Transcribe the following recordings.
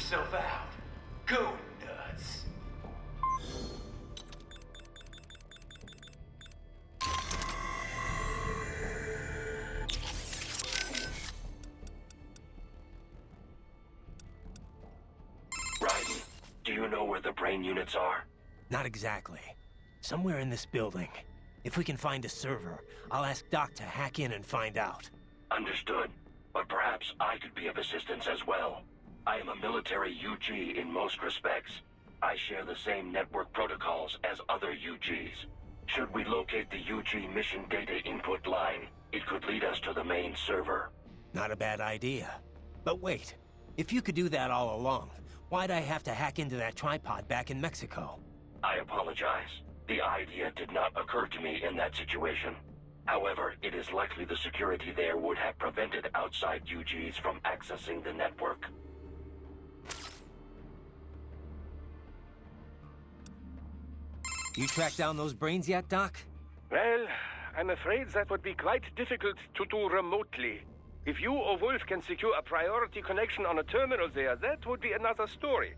yourself out. Go nuts. Raiden, do you know where the brain units are? Not exactly. Somewhere in this building. If we can find a server, I'll ask Doc to hack in and find out. Understood. But perhaps I could be of assistance as well. I am a military UG in most respects. I share the same network protocols as other UGs. Should we locate the UG mission data input line, it could lead us to the main server. Not a bad idea. But wait, if you could do that all along, why'd I have to hack into that tripod back in Mexico? I apologize. The idea did not occur to me in that situation. However, it is likely the security there would have prevented outside UGs from accessing the network. You tracked down those brains yet, Doc? Well, I'm afraid that would be quite difficult to do remotely. If you or Wolf can secure a priority connection on a terminal there, that would be another story.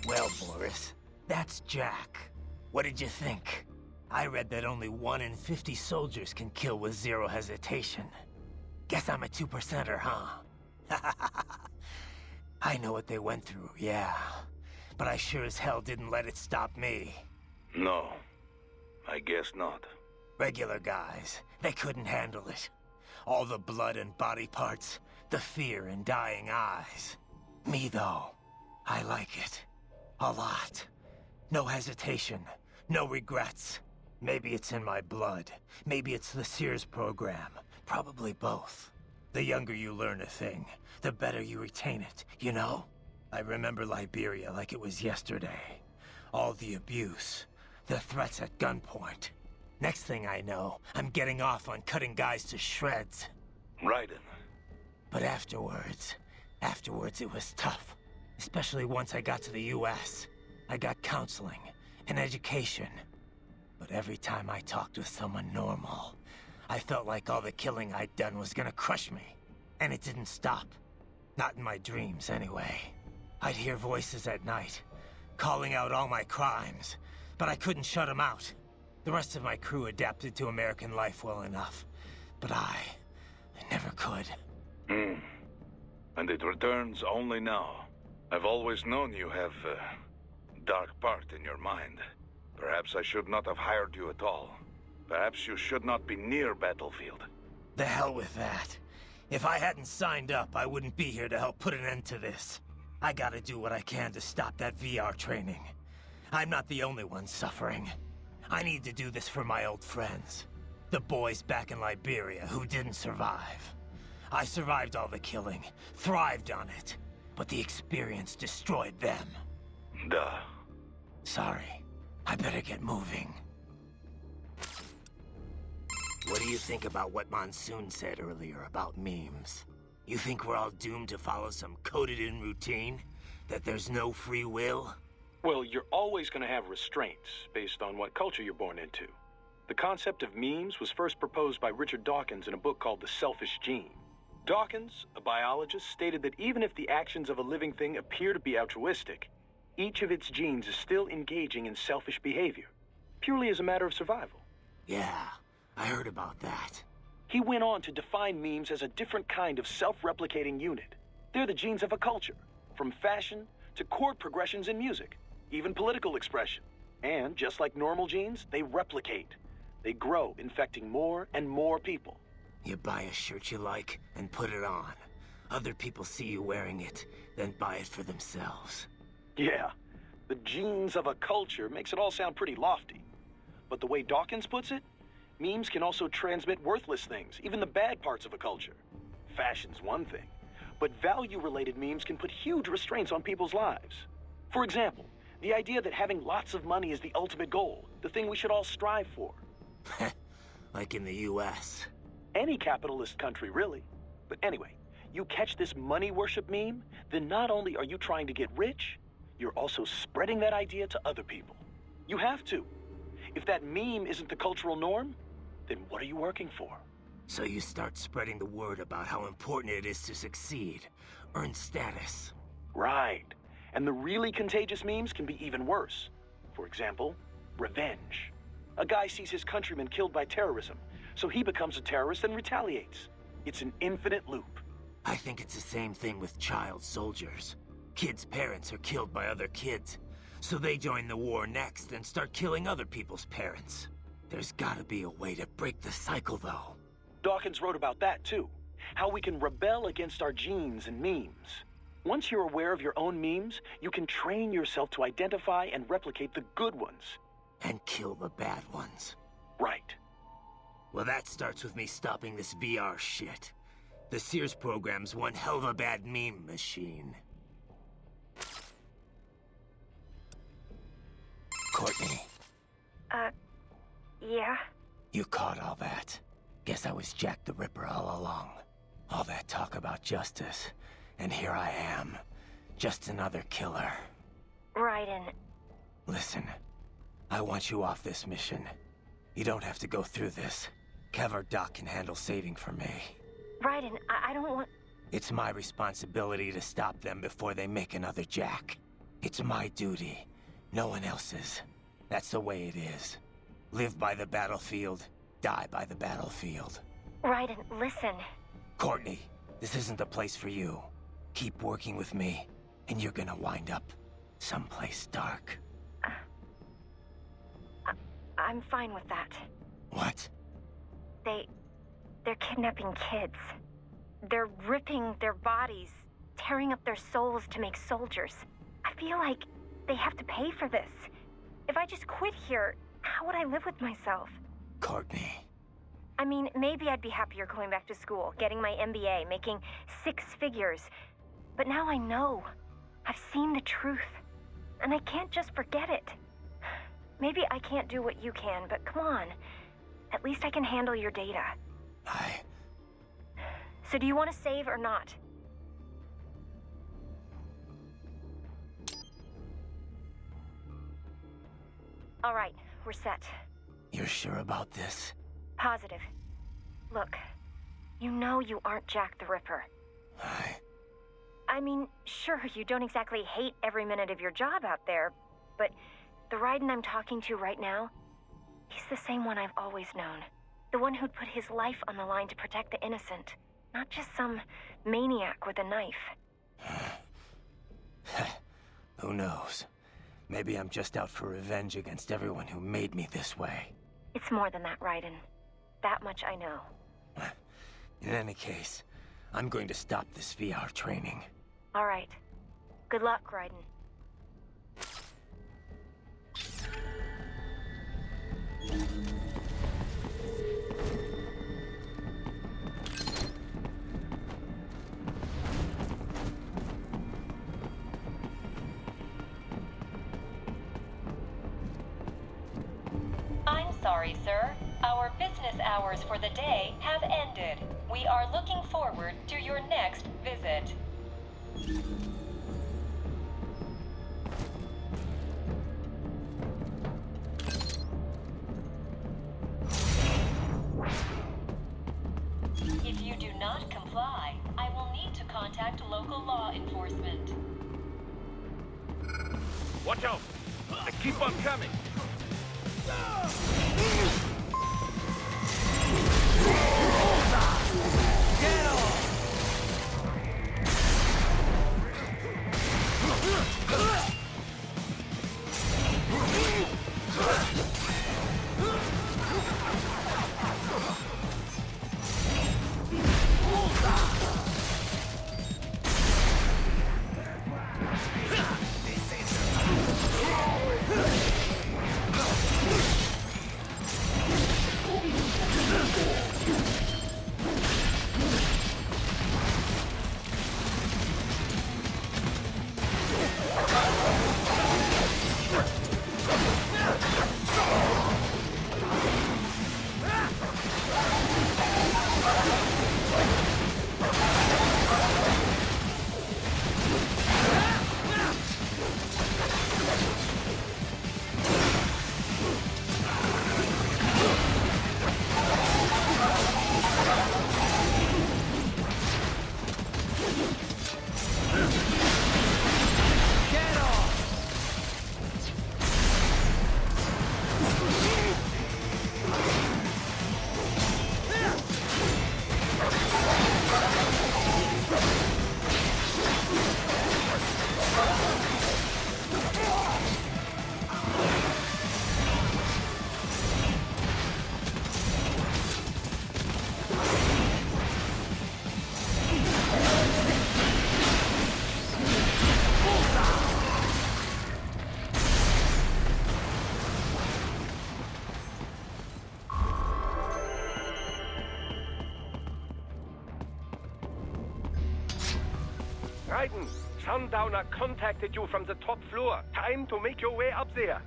Well, Boris, that's Jack. What did you think? I read that only 1 in 50 soldiers can kill with zero hesitation. Guess I'm a 2%er, huh? I know what they went through, yeah. But I sure as hell didn't let it stop me. No, I guess not. Regular guys, they couldn't handle it. All the blood and body parts, the fear in dying eyes. Me, though, I like it. A lot. No hesitation, no regrets. Maybe it's in my blood. Maybe it's the Sears program. Probably both. The younger you learn a thing, the better you retain it, you know? I remember Liberia like it was yesterday. All the abuse, the threats at gunpoint. Next thing I know, I'm getting off on cutting guys to shreds. Raiden. But afterwards it was tough. Especially once I got to the US. I got counseling and education. But every time I talked with someone normal, I felt like all the killing I'd done was gonna crush me. And it didn't stop. Not in my dreams, anyway. I'd hear voices at night, calling out all my crimes, but I couldn't shut them out. The rest of my crew adapted to American life well enough, but I never could. And it returns only now. I've always known you have a dark part in your mind. Perhaps I should not have hired you at all. Perhaps you should not be near Battlefield. The hell with that. If I hadn't signed up, I wouldn't be here to help put an end to this. I gotta do what I can to stop that VR training. I'm not the only one suffering. I need to do this for my old friends. The boys back in Liberia who didn't survive. I survived all the killing, thrived on it, but the experience destroyed them. Duh. Sorry. I better get moving. What do you think about what Monsoon said earlier about memes? You think we're all doomed to follow some coded-in routine? That there's no free will? Well, you're always going to have restraints based on what culture you're born into. The concept of memes was first proposed by Richard Dawkins in a book called The Selfish Gene. Dawkins, a biologist, stated that even if the actions of a living thing appear to be altruistic, each of its genes is still engaging in selfish behavior, purely as a matter of survival. Yeah, I heard about that. He went on to define memes as a different kind of self-replicating unit. They're the genes of a culture, from fashion to chord progressions in music, even political expression. And just like normal genes, they replicate. They grow, infecting more and more people. You buy a shirt you like and put it on. Other people see you wearing it, then buy it for themselves. Yeah, the genes of a culture makes it all sound pretty lofty. But the way Dawkins puts it, memes can also transmit worthless things, even the bad parts of a culture. Fashion's one thing, but value-related memes can put huge restraints on people's lives. For example, the idea that having lots of money is the ultimate goal, the thing we should all strive for. Like in the US. Any capitalist country, really. But anyway, you catch this money worship meme, then not only are you trying to get rich, you're also spreading that idea to other people. You have to. If that meme isn't the cultural norm, then what are you working for? So you start spreading the word about how important it is to succeed, earn status. Right. And the really contagious memes can be even worse. For example, revenge. A guy sees his countrymen killed by terrorism, so he becomes a terrorist and retaliates. It's an infinite loop. I think it's the same thing with child soldiers. Kids' parents are killed by other kids, so they join the war next and start killing other people's parents. There's gotta be a way to break the cycle, though. Dawkins wrote about that, too. How we can rebel against our genes and memes. Once you're aware of your own memes, you can train yourself to identify and replicate the good ones. And kill the bad ones. Right. Well, that starts with me stopping this VR shit. The Sears program's one hell of a bad meme machine. Courtney. Yeah? You caught all that. Guess I was Jack the Ripper all along. All that talk about justice. And here I am. Just another killer. Raiden. Listen. I want you off this mission. You don't have to go through this. Kev or Doc can handle saving for me. Raiden, I don't want... It's my responsibility to stop them before they make another Jack. It's my duty. No one else's. That's the way it is. Live by the battlefield, die by the battlefield. Raiden, listen. Courtney, this isn't the place for you. Keep working with me, and you're gonna wind up someplace dark. I'm fine with that. What? They're kidnapping kids. They're ripping their bodies, tearing up their souls to make soldiers. I feel like they have to pay for this. If I just quit here, how would I live with myself? Courtney. I mean, maybe I'd be happier going back to school, getting my MBA, making 6 figures. But now I know. I've seen the truth. And I can't just forget it. Maybe I can't do what you can, but come on. At least I can handle your data. So do you want to save or not? All right, we're set. You're sure about this? Positive. Look, you know you aren't Jack the Ripper. I mean, sure, you don't exactly hate every minute of your job out there, but the Raiden I'm talking to right now, he's the same one I've always known. The one who'd put his life on the line to protect the innocent, not just some maniac with a knife. Who knows? Maybe I'm just out for revenge against everyone who made me this way. It's more than that, Raiden. That much I know. In any case, I'm going to stop this VR training. All right. Good luck, Raiden. I'm sorry, sir. Our business hours for the day have ended. We are looking forward to your next visit. If you do not comply, I will need to contact local law enforcement. Watch out! They keep on coming! Raiden, Sundowner contacted you from the top floor. Time to make your way up there.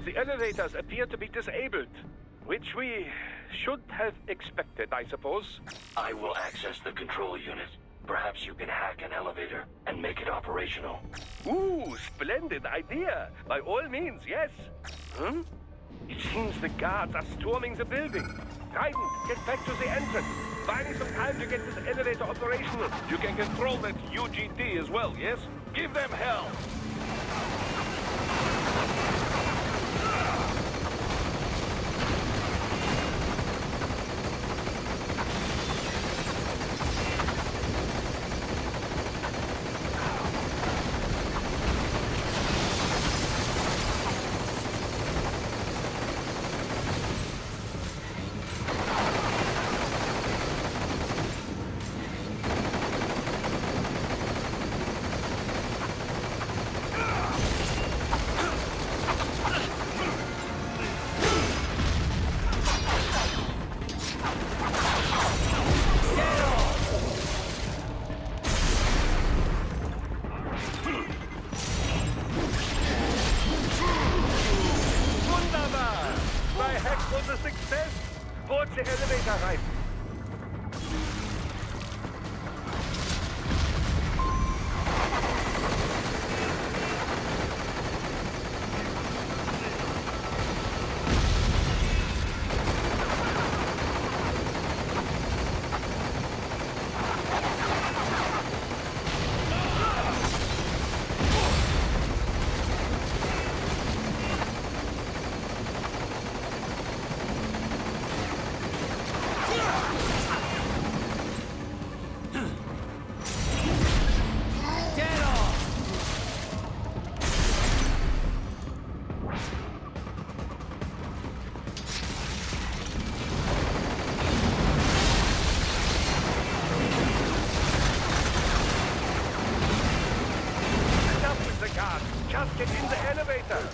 The elevators appear to be disabled, which we should have expected, I suppose. I will access the control unit. Perhaps you can hack an elevator and make it operational. Ooh, splendid idea. By all means, yes. Huh? It seems the guards are storming the building. Raiden, get back to the entrance. Buying some time to get this elevator operational. You can control that UGT as well, yes? Give them hell! Board the elevator rein. Just get in the elevator.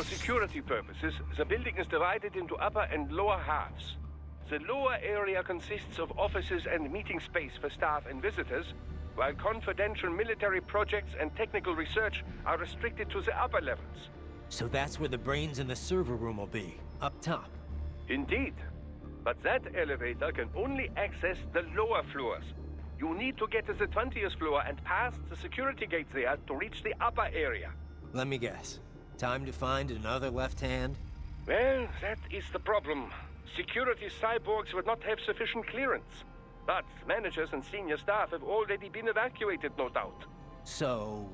For security purposes, the building is divided into upper and lower halves. The lower area consists of offices and meeting space for staff and visitors, while confidential military projects and technical research are restricted to the upper levels. So that's where the brains in the server room will be, up top. Indeed. But that elevator can only access the lower floors. You need to get to the 20th floor and pass the security gate there to reach the upper area. Let me guess. Time to find another left hand? Well, that is the problem. Security cyborgs would not have sufficient clearance. But managers and senior staff have already been evacuated, no doubt. So...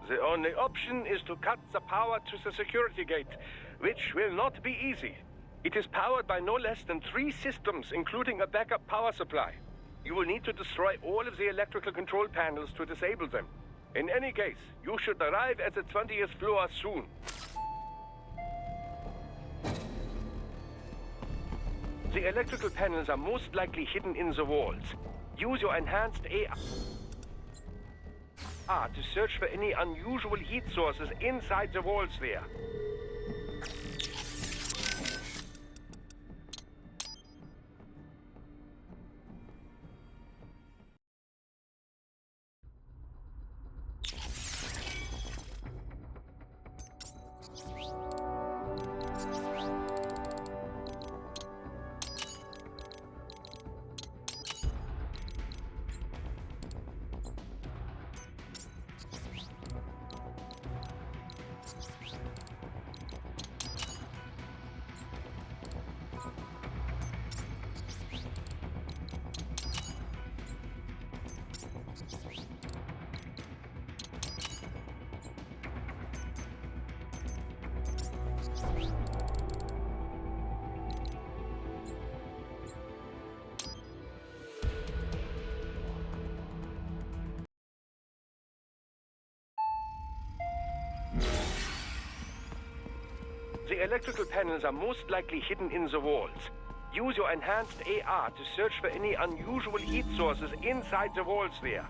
The only option is to cut the power to the security gate, which will not be easy. It is powered by no less than 3 systems, including a backup power supply. You will need to destroy all of the electrical control panels to disable them. In any case, you should arrive at the 20th floor soon. The electrical panels are most likely hidden in the walls. Use your enhanced AR to search for any unusual heat sources inside the walls there. The electrical panels are most likely hidden in the walls. Use your enhanced AR to search for any unusual heat sources inside the walls there.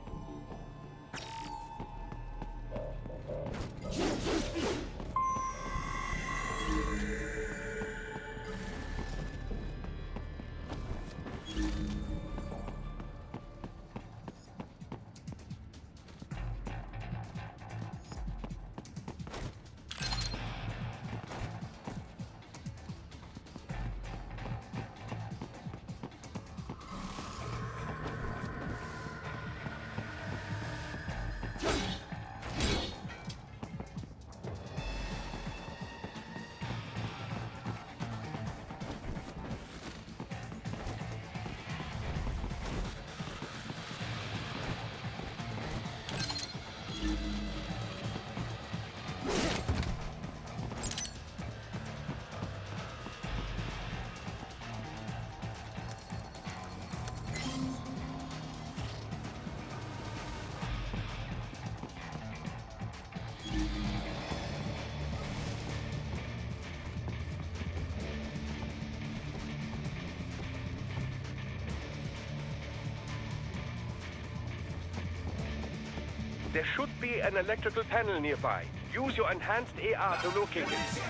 There should be an electrical panel nearby. Use your enhanced AR to locate it.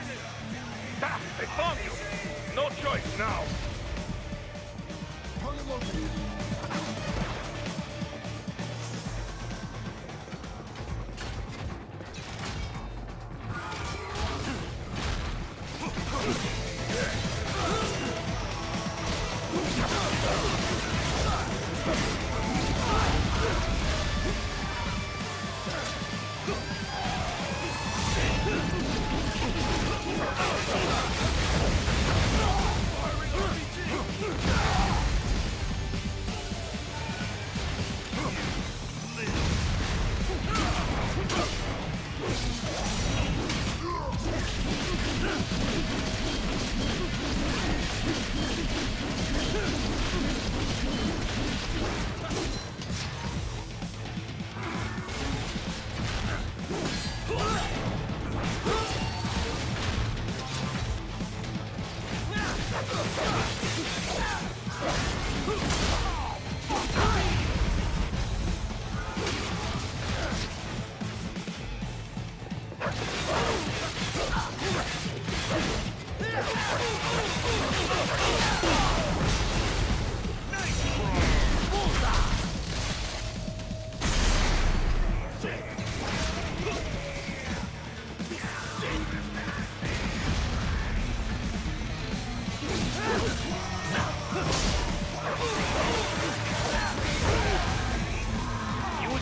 Ah, I found you! No choice now!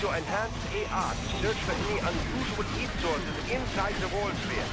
your enhanced AR to search for any unusual heat sources inside the wall sphere.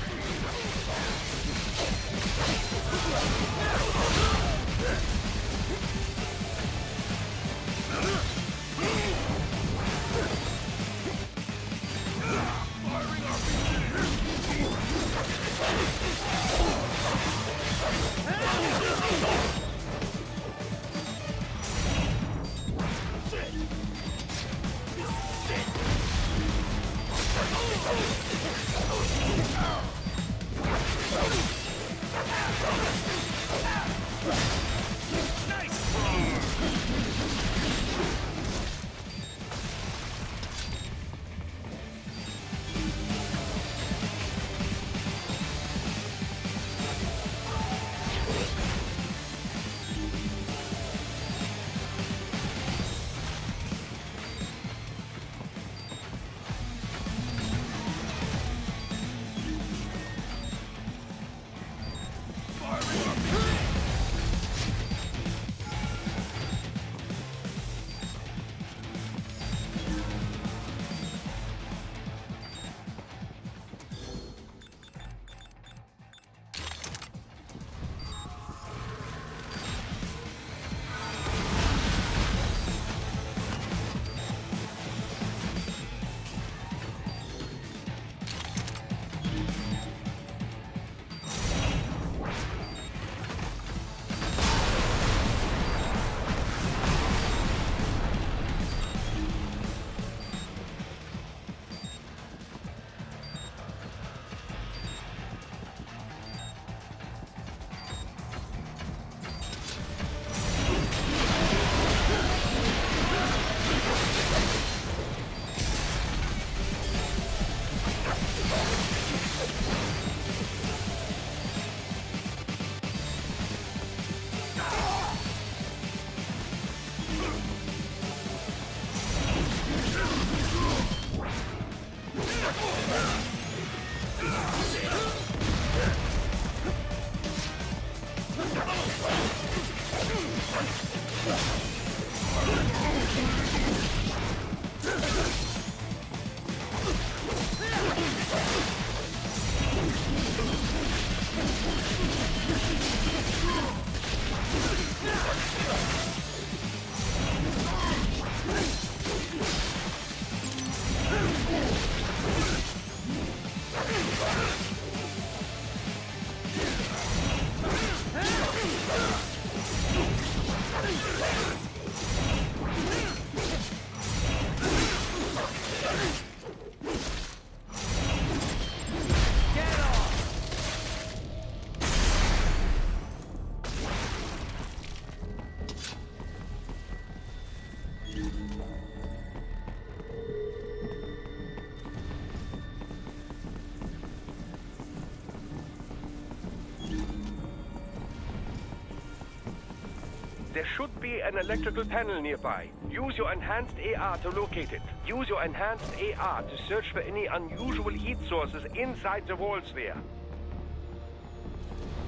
There should be an electrical panel nearby. Use your enhanced AR to locate it. Use your enhanced AR to search for any unusual heat sources inside the wall sphere.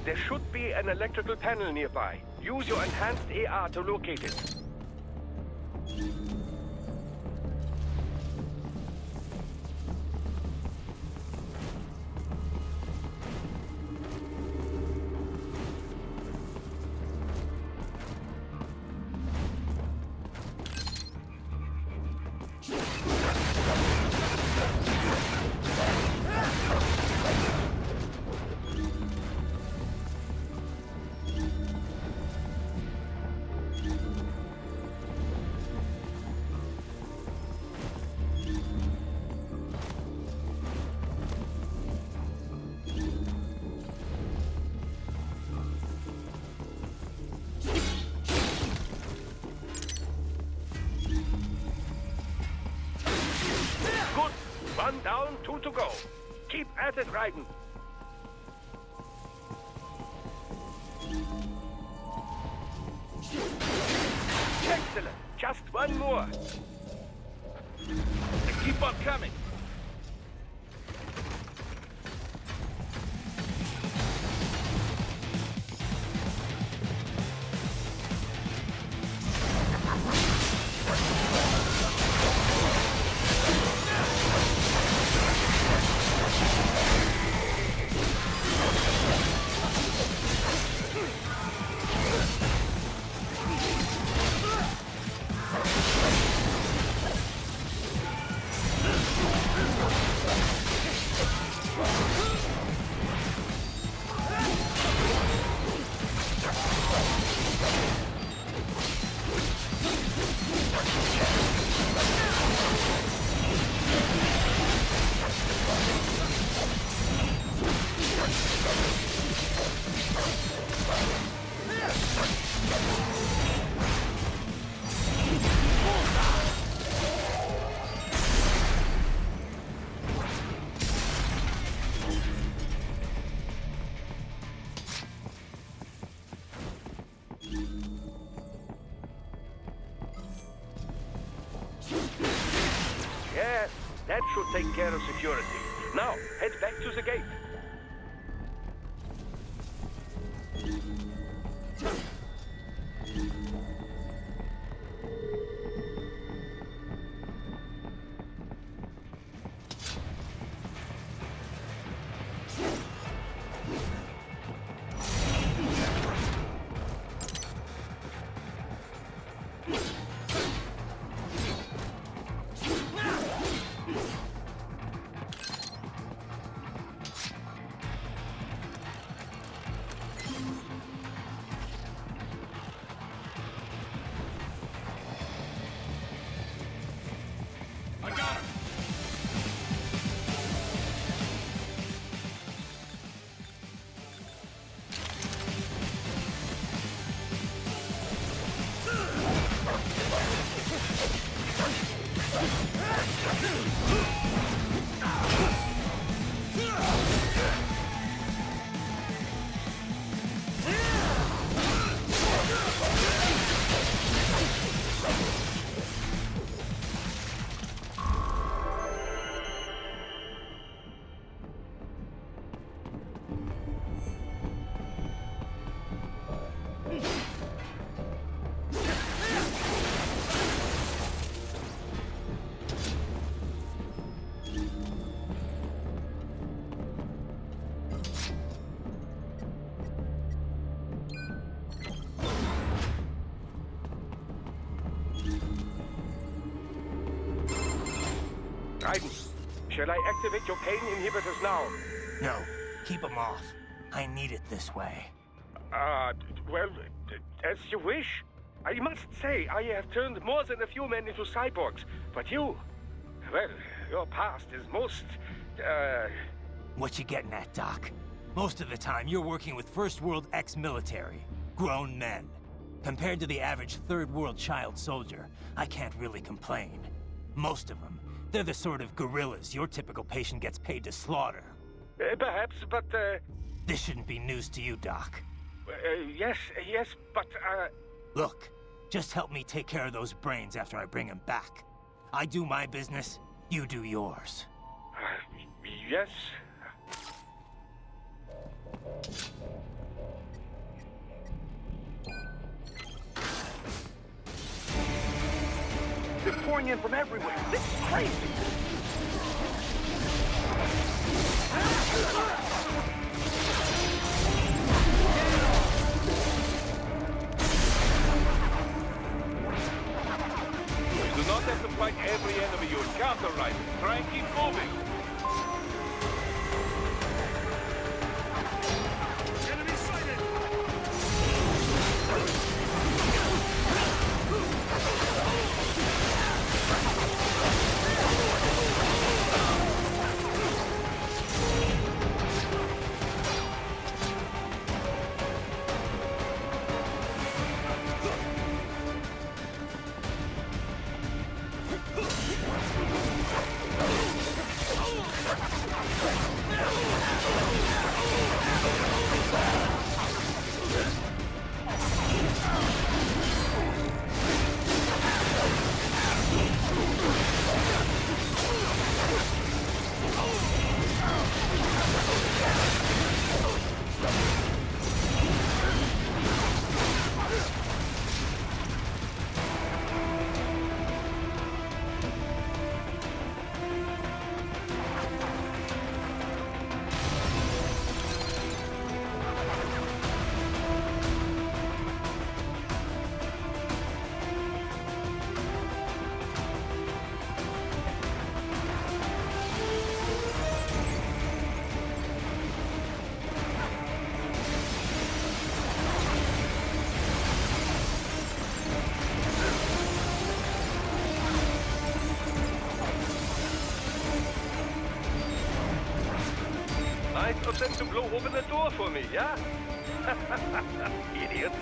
There should be an electrical panel nearby. Use your enhanced AR to locate it. One down, 2 to go. Keep at it, Raiden. Excellent. Just one more. Keep on coming. Yes, that should take care of security. Now, head back to the gate. Raiden, shall I activate your pain inhibitors now? No, keep them off. I need it this way. Well, as you wish. I must say, I have turned more than a few men into cyborgs, but you... Well, your past is most, What you getting at, Doc? Most of the time, you're working with First World ex-military. Grown men. Compared to the average Third World child soldier, I can't really complain. Most of them, they're the sort of guerrillas your typical patient gets paid to slaughter. Perhaps, but, This shouldn't be news to you, Doc. yes, but, Look, just help me take care of those brains after I bring them back. I do my business, you do yours. yes. They're pouring in from everywhere. This is crazy. You do not have to fight every enemy you encounter, right? Try and keep moving. Enemy sighted! Nice of them to blow open the door for me, yeah? Idiots.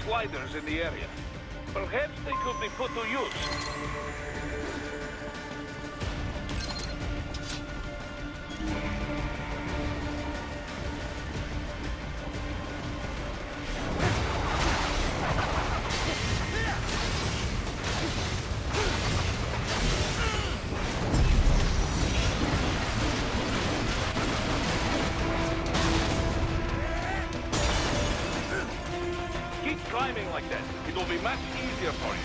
sliders in the area. Perhaps they could be put to use. Keep climbing like that. It will be much easier for you.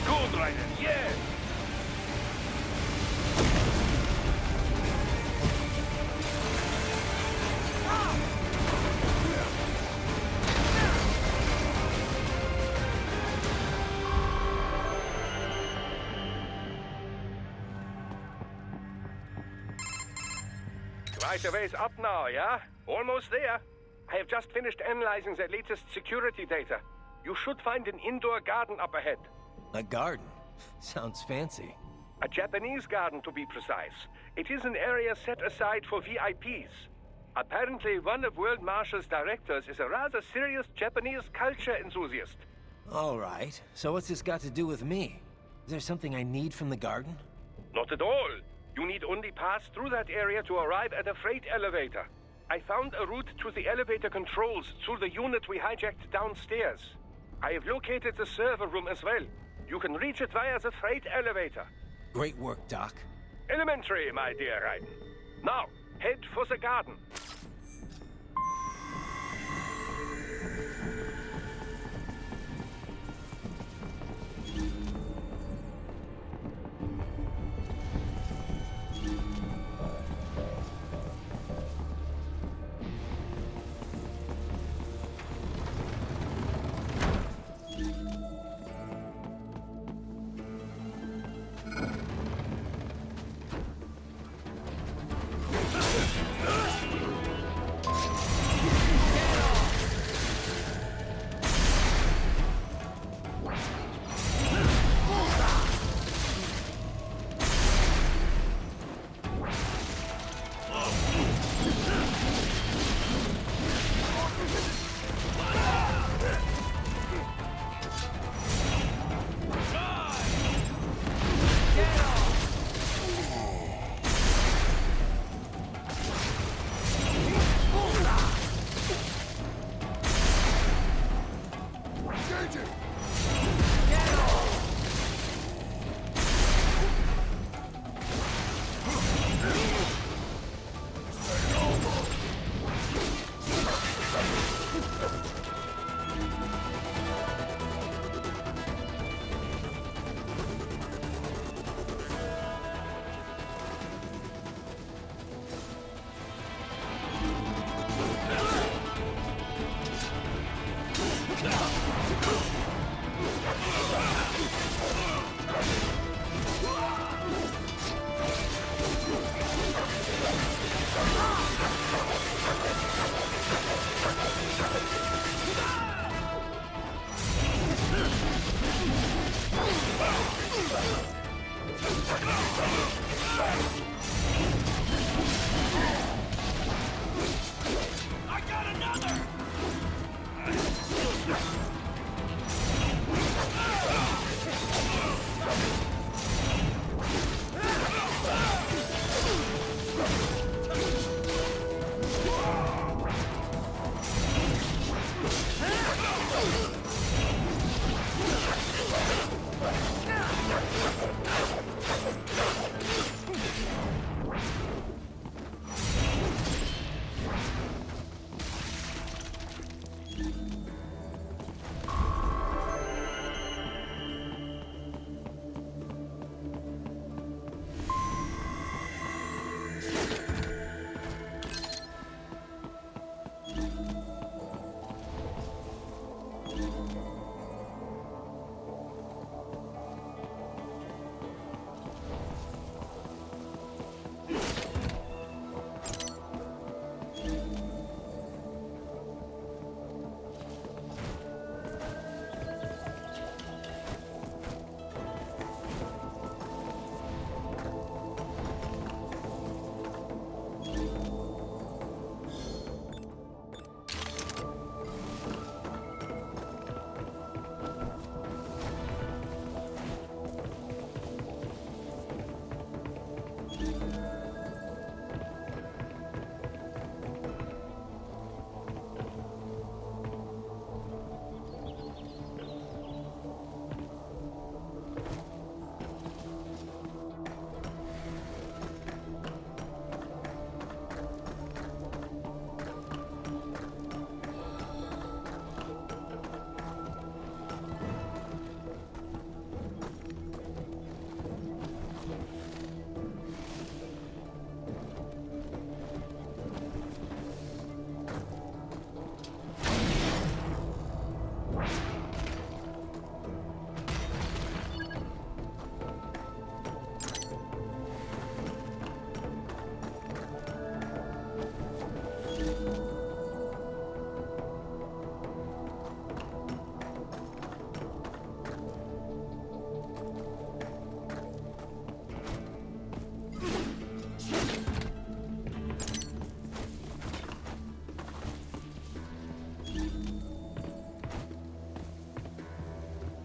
Good, Raiden. Yes! Quite a ways up now, yeah? Almost there. I have just finished analyzing the latest security data. You should find an indoor garden up ahead. A garden? Sounds fancy. A Japanese garden, to be precise. It is an area set aside for VIPs. Apparently, one of World Marshall's directors is a rather serious Japanese culture enthusiast. All right. So what's this got to do with me? Is there something I need from the garden? Not at all. You need only pass through that area to arrive at a freight elevator. I found a route to the elevator controls through the unit we hijacked downstairs. I have located the server room as well. You can reach it via the freight elevator. Great work, Doc. Elementary, my dear Raiden. Now, head for the garden.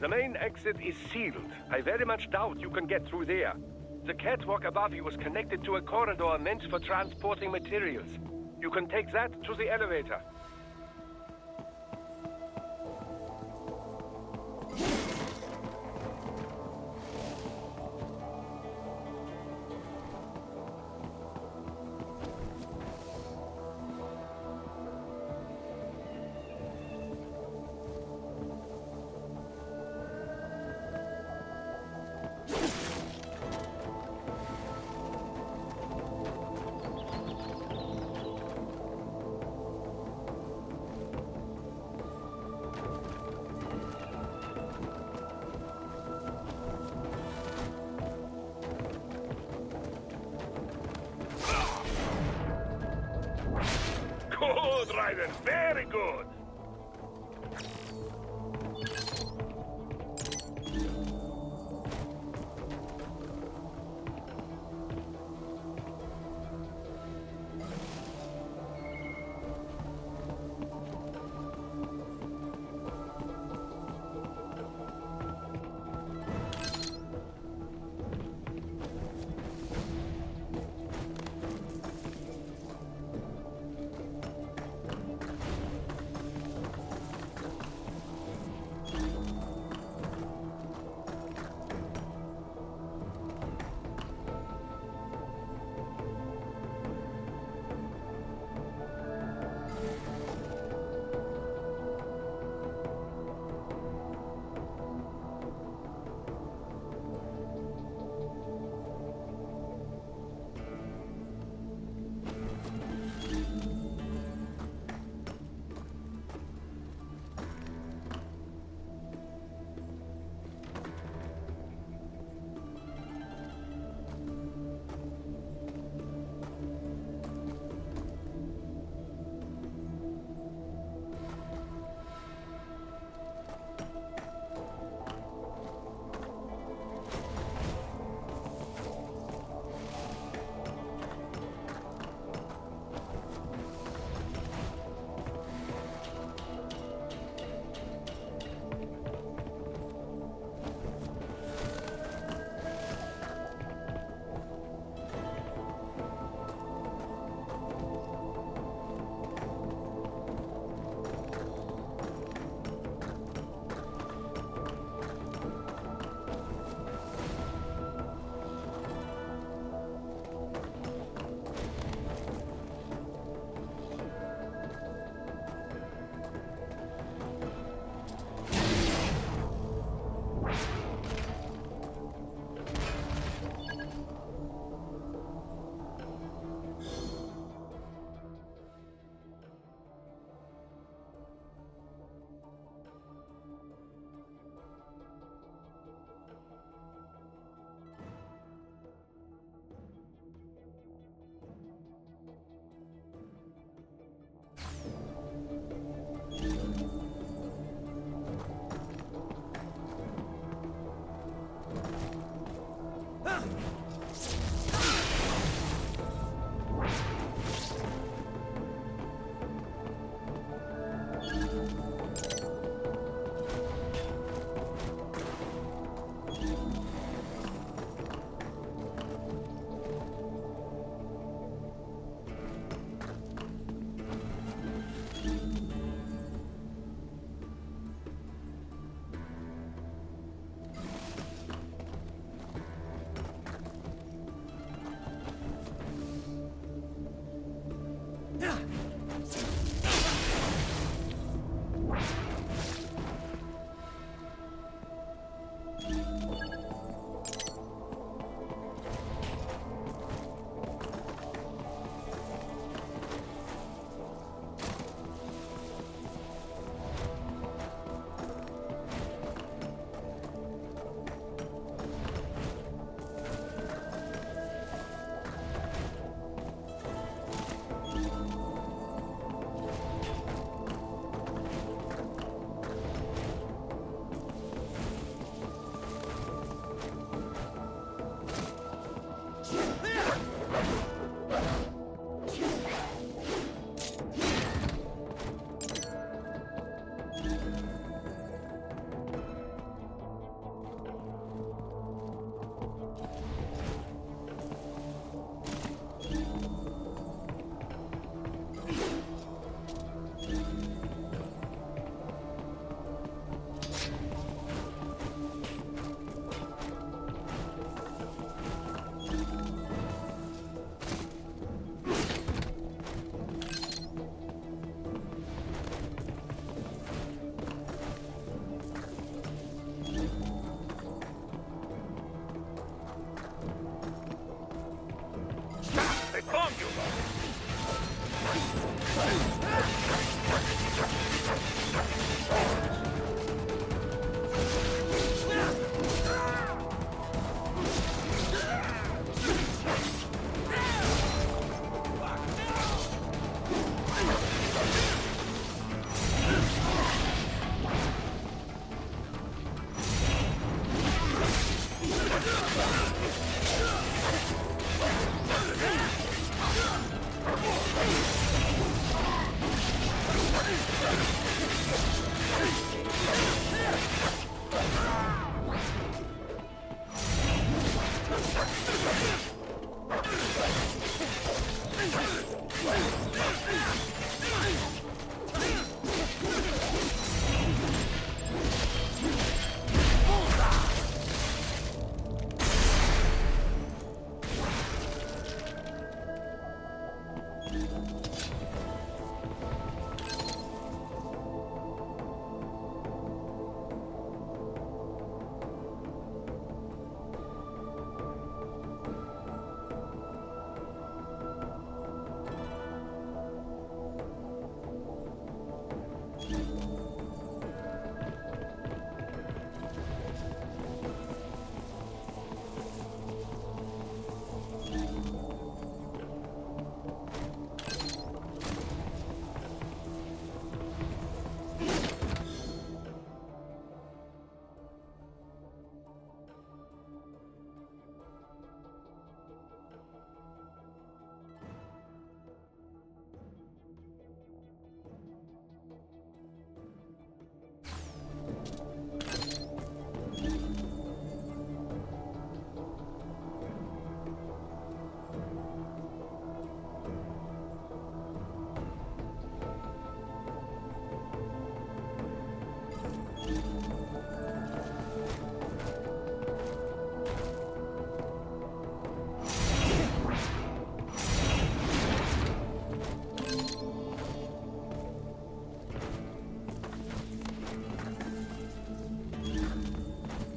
The main exit is sealed. I very much doubt you can get through there. The catwalk above you is connected to a corridor meant for transporting materials. You can take that to the elevator. Good, Raiden. Very good.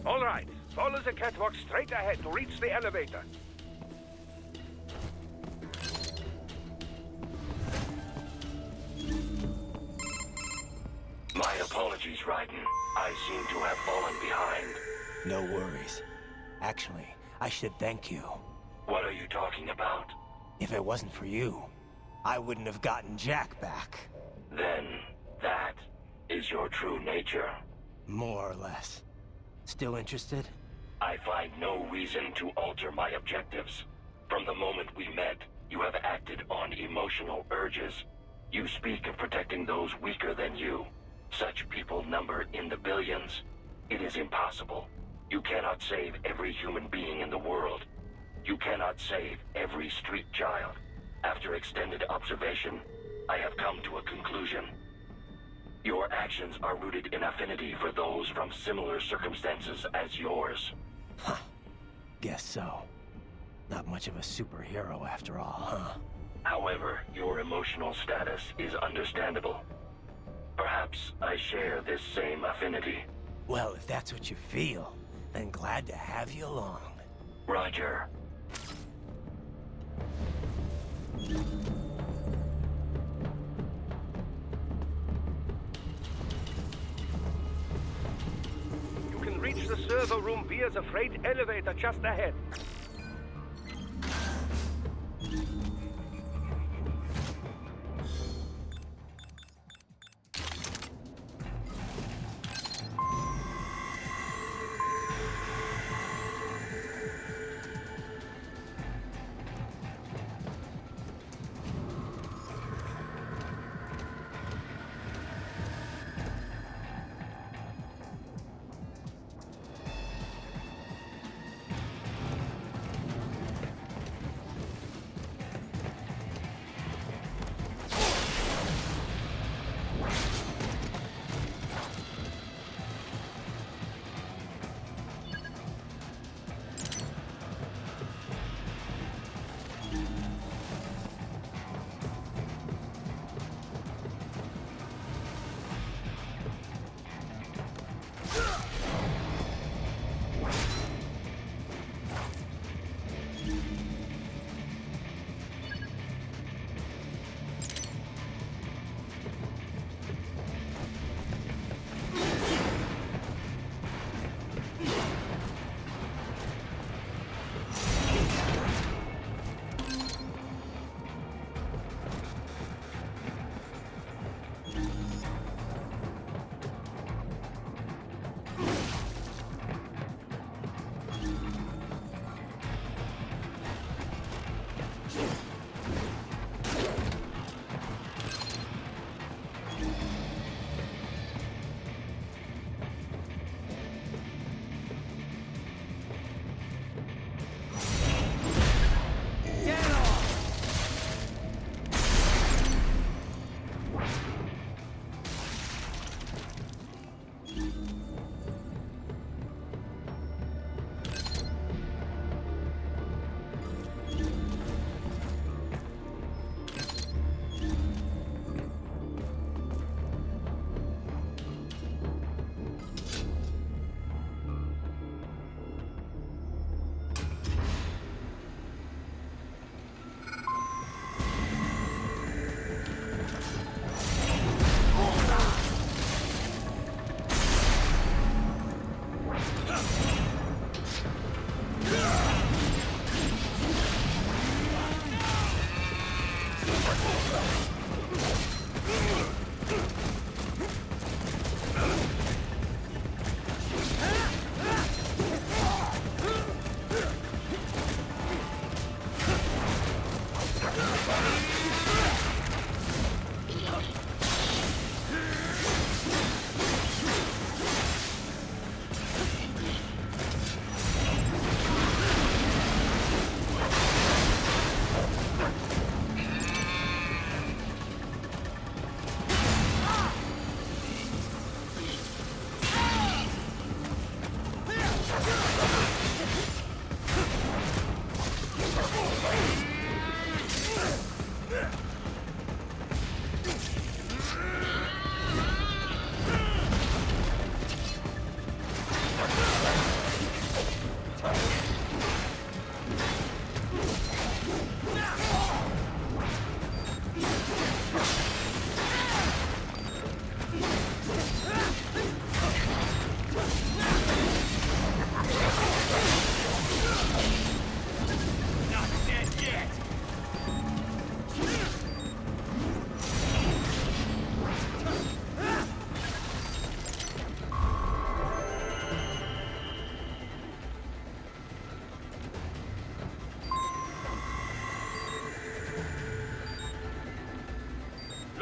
All right. Follow the catwalk straight ahead to reach the elevator. My apologies, Raiden. I seem to have fallen behind. No worries. Actually, I should thank you. What are you talking about? If it wasn't for you, I wouldn't have gotten Jack back. Then, that is your true nature. More or less. Still interested? I find no reason to alter my objectives. From the moment we met, you have acted on emotional urges. You speak of protecting those weaker than you. Such people number in the billions. It is impossible. You cannot save every human being in the world. You cannot save every street child. After extended observation, I have come to a conclusion. Your actions are rooted in affinity for those from similar circumstances as yours. Huh. Guess so. Not much of a superhero after all, huh? However, your emotional status is understandable. Perhaps I share this same affinity. Well, if that's what you feel, then glad to have you along. Roger. You can reach the server room via the freight elevator just ahead.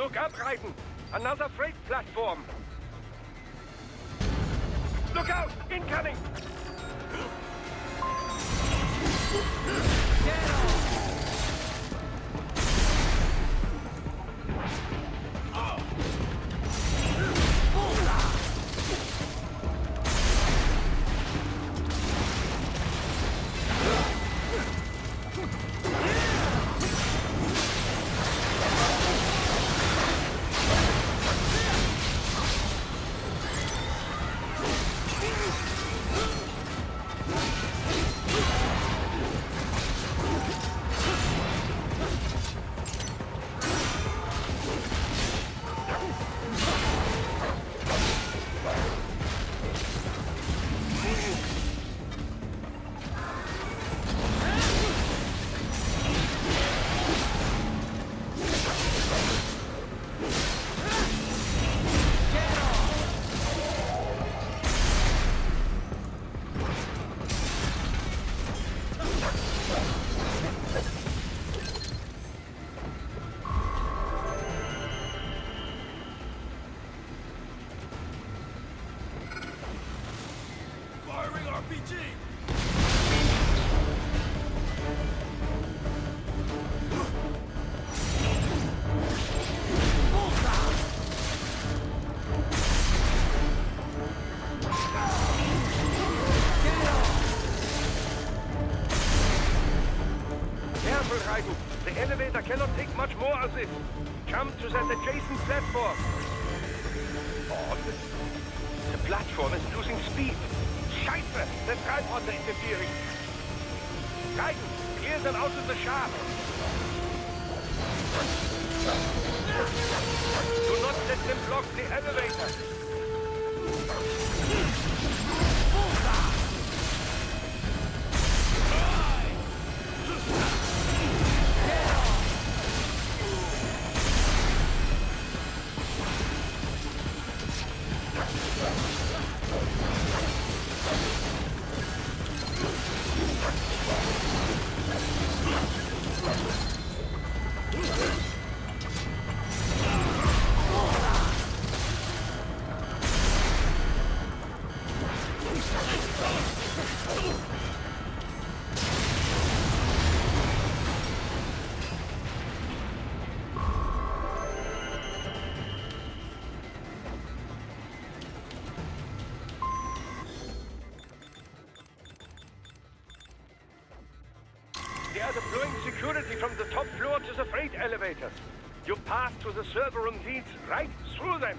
Look up, Raiden! Another freight platform! Look out! Incoming! Careful, Raiden. The elevator cannot take much more of this. Jump to that adjacent platform. Oh, the platform is losing speed. Scheiße! The tripods are interfering. Raiden, clear them out of the shaft. Do not let them block the elevator. They are deploying security from the top floor to the freight elevators. Your path to the server room leads right through them.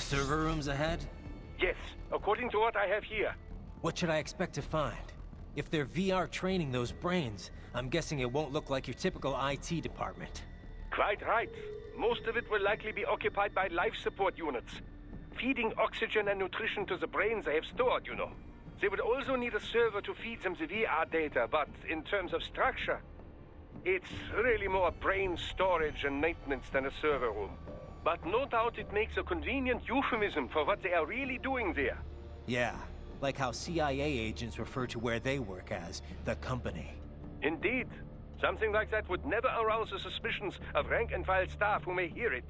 server rooms ahead? Yes, according to what I have here. What should I expect to find? If they're VR training those brains, I'm guessing it won't look like your typical IT department. Quite right. Most of it will likely be occupied by life support units. Feeding oxygen and nutrition to the brains they have stored, you know. They would also need a server to feed them the VR data, but in terms of structure, it's really more brain storage and maintenance than a server room. But no doubt it makes a convenient euphemism for what they are really doing there. Yeah, like how CIA agents refer to where they work as the company. Indeed. Something like that would never arouse the suspicions of rank-and-file staff who may hear it.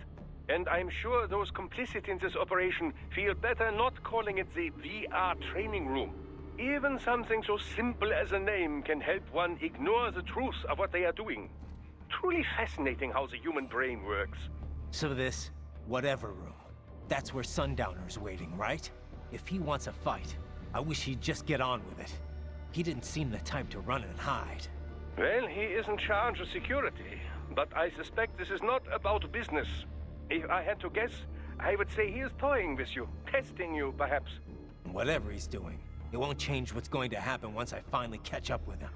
And I'm sure those complicit in this operation feel better not calling it the VR training room. Even something so simple as a name can help one ignore the truth of what they are doing. Truly fascinating how the human brain works. So this, whatever room, that's where Sundowner's waiting, right? If he wants a fight, I wish he'd just get on with it. He didn't seem the type to run and hide. Well, he is in charge of security, but I suspect this is not about business. If I had to guess, I would say he is toying with you, testing you, perhaps. Whatever he's doing, it won't change what's going to happen once I finally catch up with him.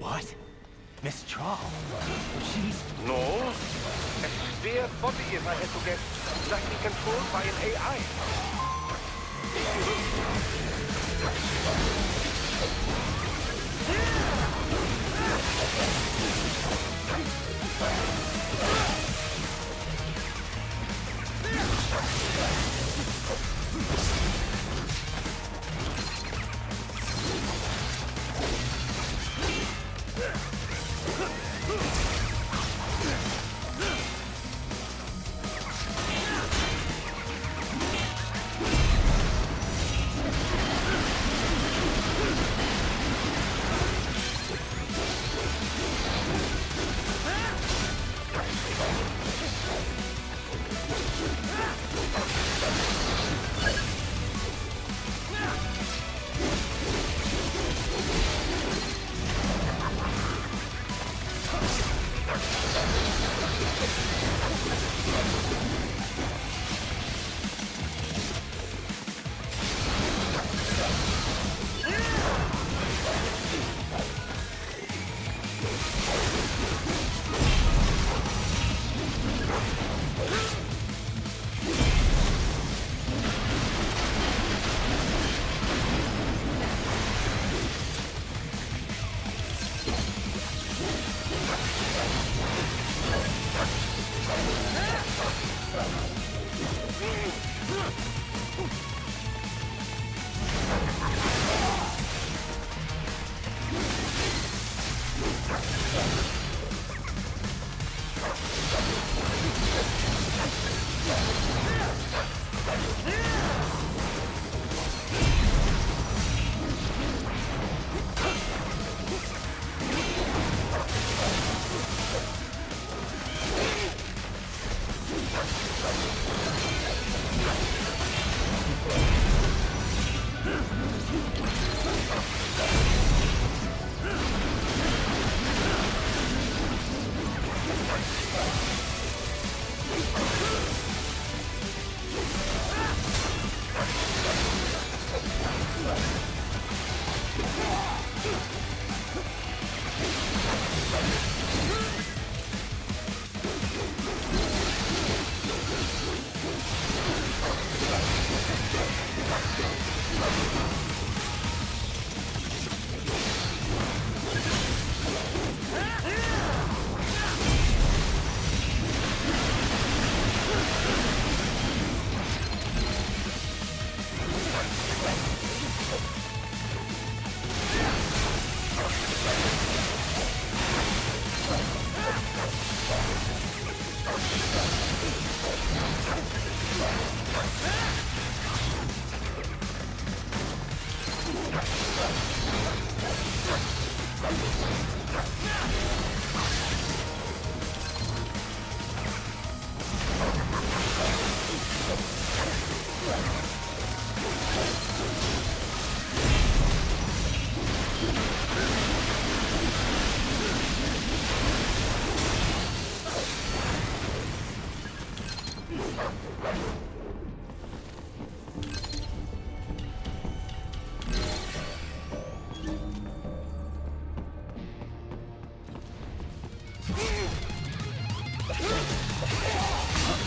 What? Miss Trawl? She's... No. A spare body, if I had to guess. Likely controlled by an AI.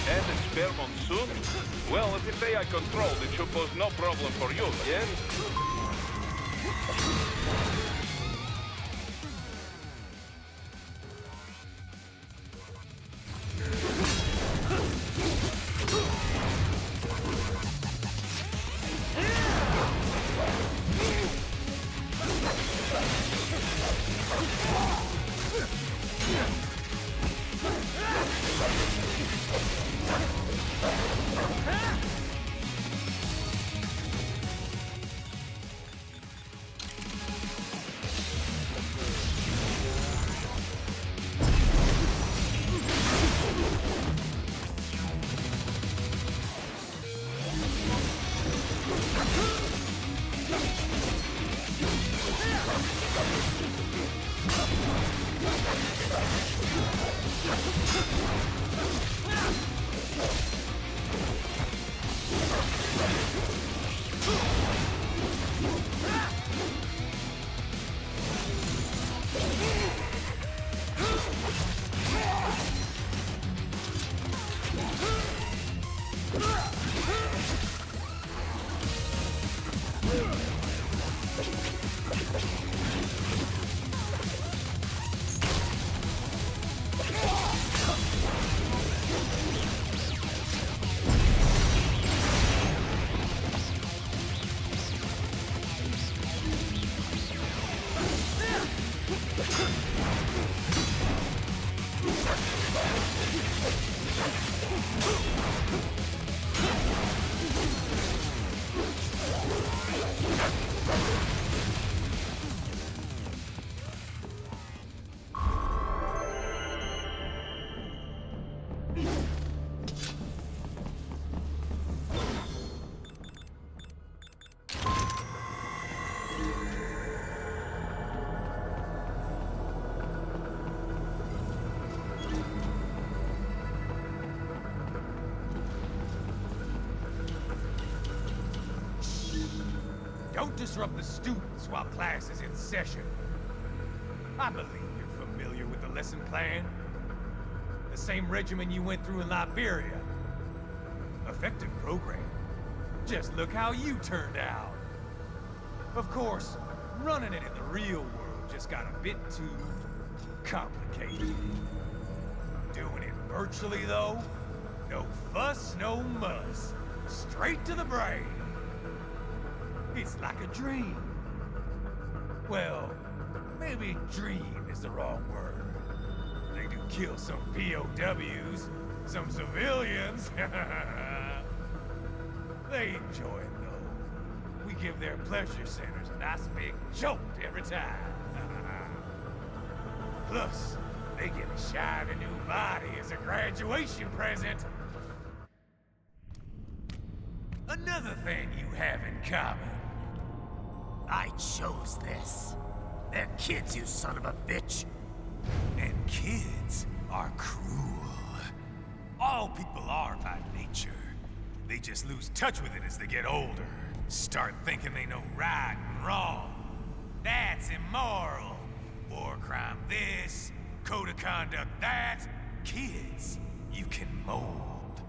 And a spare monsoon? Well, if it's AI controlled, it should pose no problem for you, yes? Don't disrupt the students while class is in session. I believe you're familiar with the lesson plan. The same regimen you went through in Liberia. Effective program. Just look how you turned out. Of course, running it in the real world just got a bit too complicated. Doing it virtually, though, no fuss, no muss. Straight to the brain. It's like a dream. Well, maybe dream is the wrong word. They do kill some POWs, some civilians. They enjoy it, though. We give their pleasure centers a nice big jolt every time. Plus, they get a shiny new body as a graduation present. Another thing you have in common. I chose this. They're kids, you son of a bitch. And kids are cruel. All people are by nature. They just lose touch with it as they get older. Start thinking they know right and wrong. That's immoral. War crime this, code of conduct that. Kids, you can mold,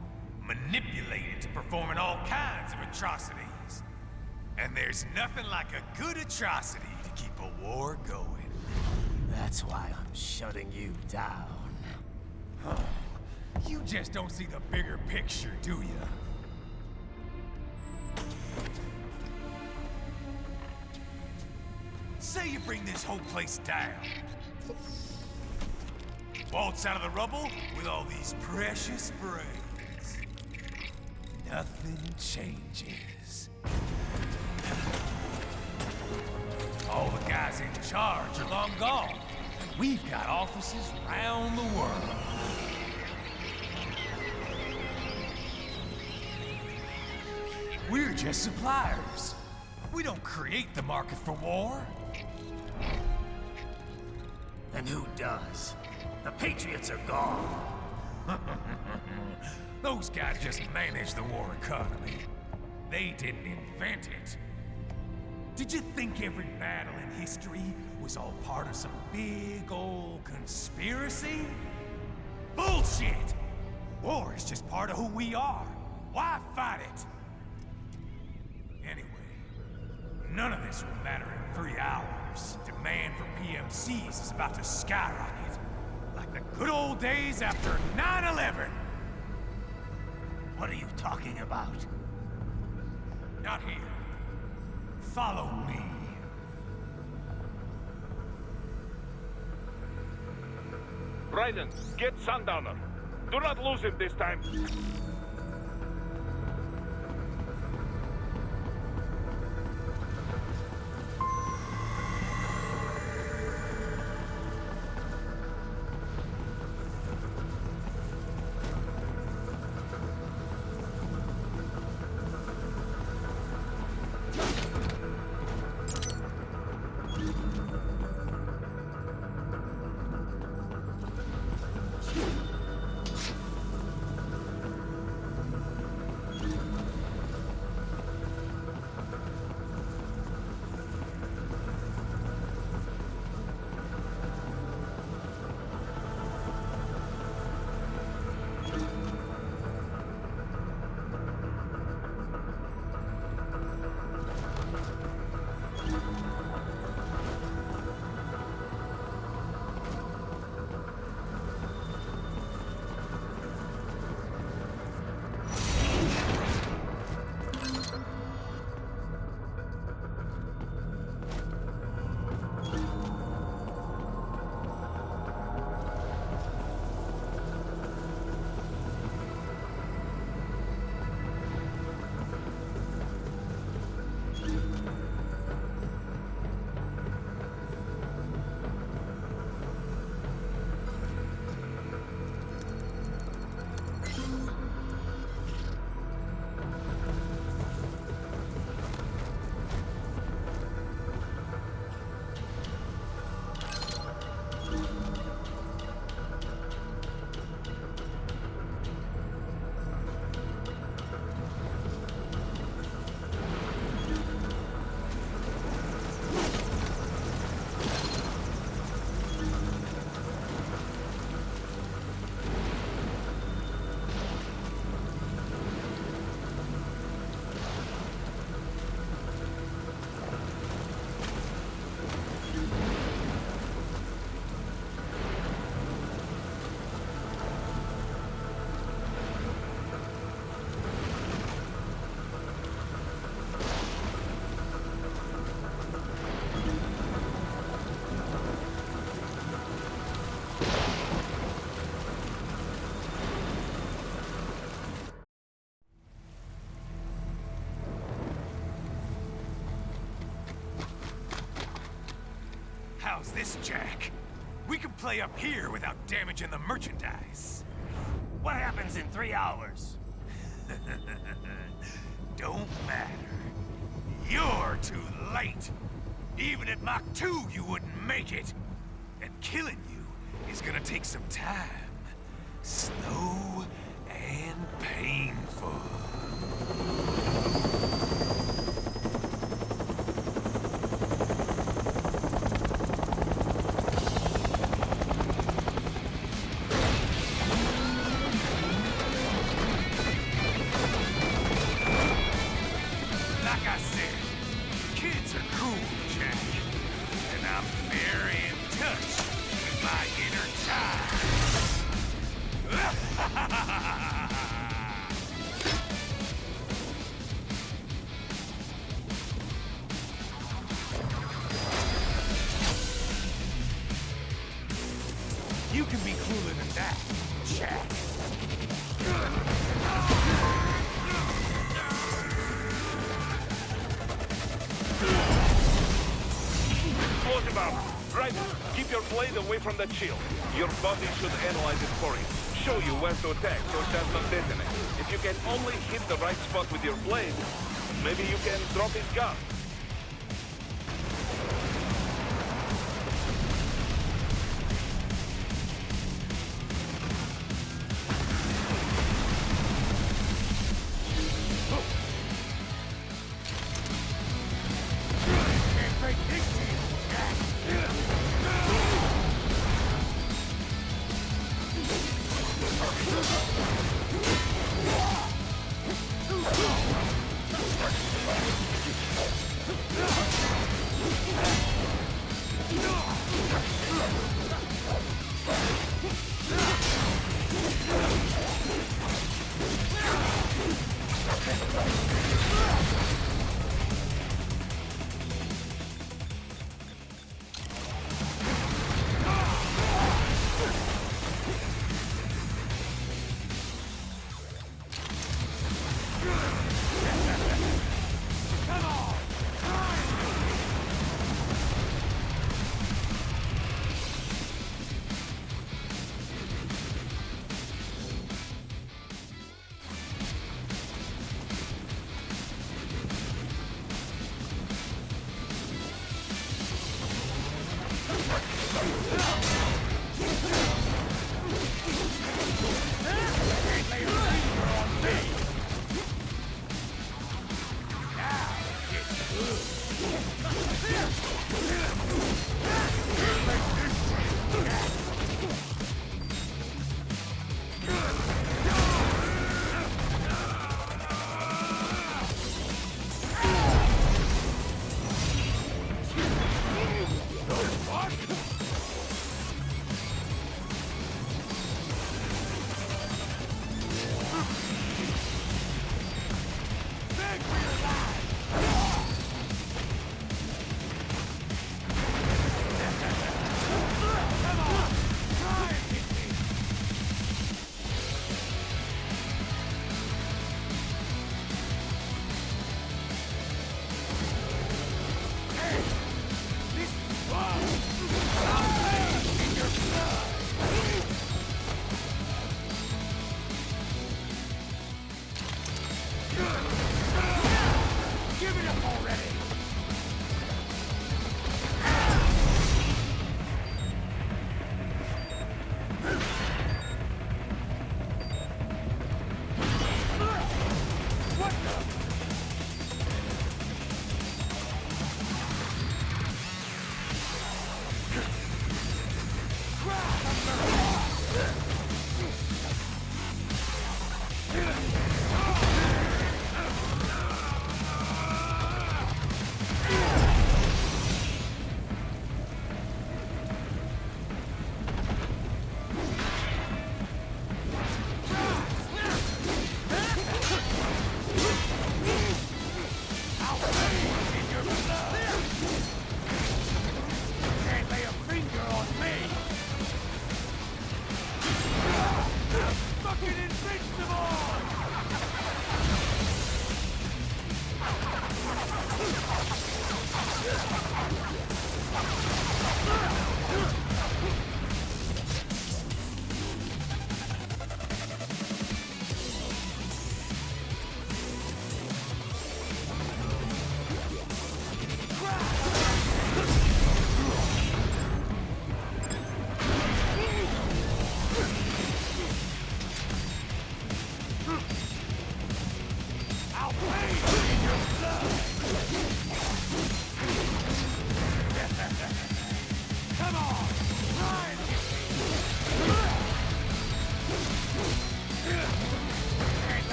manipulate into performing all kinds of atrocities. And there's nothing like a good atrocity to keep a war going. That's why I'm shutting you down. You just don't see the bigger picture, do you? Say you bring this whole place down. Waltz out of the rubble with all these precious brains. Nothing changes. All the guys in charge are long gone, and we've got offices around the world. We're just suppliers. We don't create the market for war. And who does? The Patriots are gone. Those guys just manage the war economy. They didn't invent it. Did you think every battle in history was all part of some big old conspiracy? Bullshit! War is just part of who we are. Why fight it? Anyway, none of this will matter in 3 hours. Demand for PMCs is about to skyrocket. Like the good old days after 9/11. What are you talking about? Not here. Follow me. Raiden, get Sundowner. Do not lose him this time. How's this, Jack? We can play up here without damaging the merchandise. What happens in 3 hours? Don't matter. You're too late. Even at Mach 2, you wouldn't make it. And killing you is gonna take some time. Slow and painful. You can be cooler than that, Jack. Explosive armor. Right. Keep your blade away from that shield. Your body should analyze it for you. Show you where to attack so it does not detonate. If you can only hit the right spot with your blade, maybe you can drop his gun.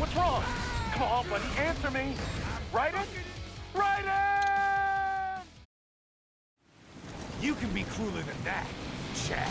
What's wrong? Come on, buddy, answer me. Raiden? Raiden! You can be crueler than that, Jack.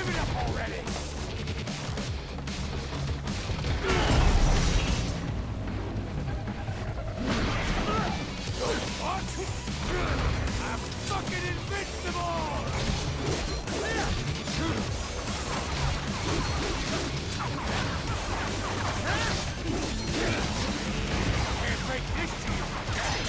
Give it up already! What? I'm fucking invincible! Can't break this to you, Jack!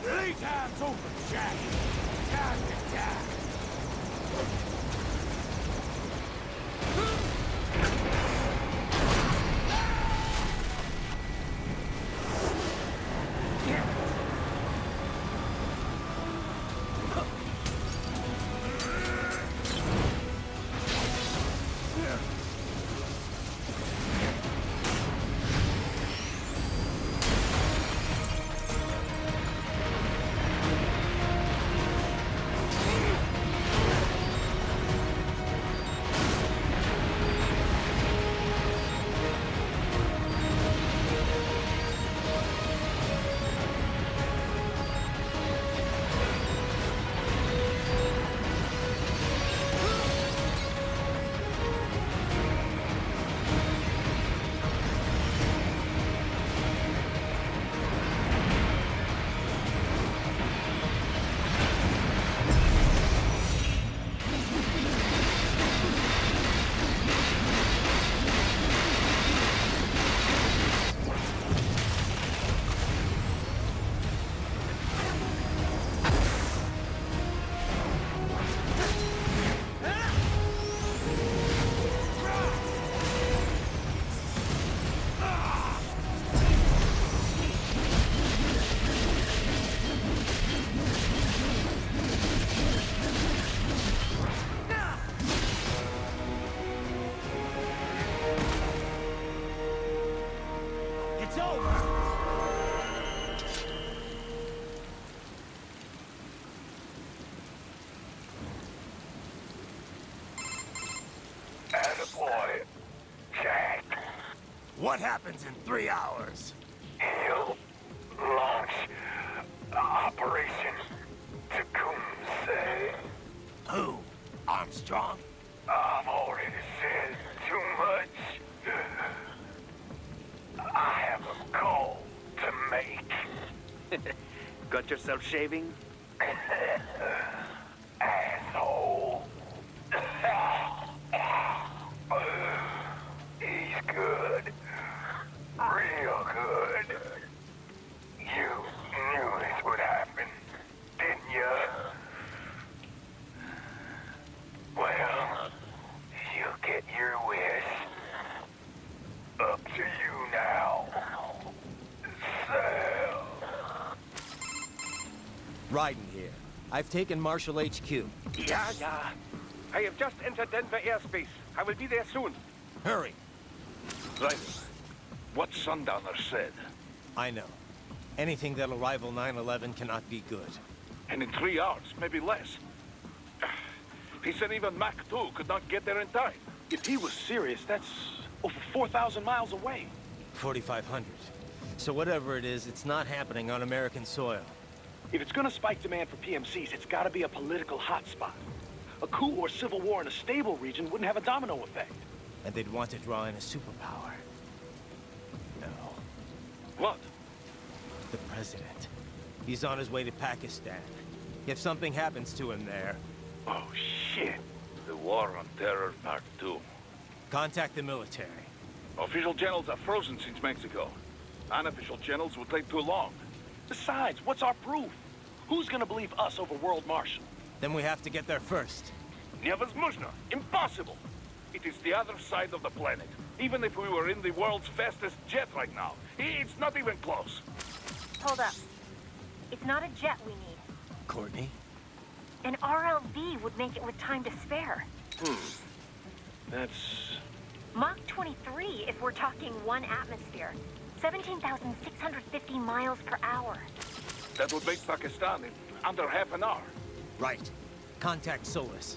Playtime's over, Jack. Time to die. It's over! Attaboy, Jack. What happens in 3 hours? He'll launch Operation Tecumseh. Who? Armstrong? I've already said too much. I have a call to make. Got yourself shaving? Asshole. He's good. Real good. You knew this would happen, didn't you? Well, you get your wish. Up to you now. Sal. Raiden here. I've taken Marshall HQ. Yeah. I have just entered Denver airspace. I will be there soon. Hurry. Right. What Sundowner said. I know. Anything that'll rival 9/11 cannot be good. And in 3 hours, maybe less. He said even Mach 2 could not get there in time. If he was serious, that's over 4,000 miles away. 4,500. So whatever it is, it's not happening on American soil. If it's gonna spike demand for PMCs, it's gotta be a political hotspot. A coup or civil war in a stable region wouldn't have a domino effect. And they'd want to draw in a superpower. No. What? The president. He's on his way to Pakistan. If something happens to him there, Oh, shit. The War on Terror Part 2. Contact the military. Official channels are frozen since Mexico. Unofficial channels would take too long. Besides, what's our proof? Who's gonna believe us over World Marshal? Then we have to get there first. Невозможно. Impossible. It is the other side of the planet. Even if we were in the world's fastest jet right now, it's not even close. Hold up. It's not a jet we need. Courtney? An RLV would make it with time to spare. That's... Mach 23 if we're talking 1 atmosphere. 17,650 miles per hour. That would make Pakistan in under half an hour. Right. Contact Solus.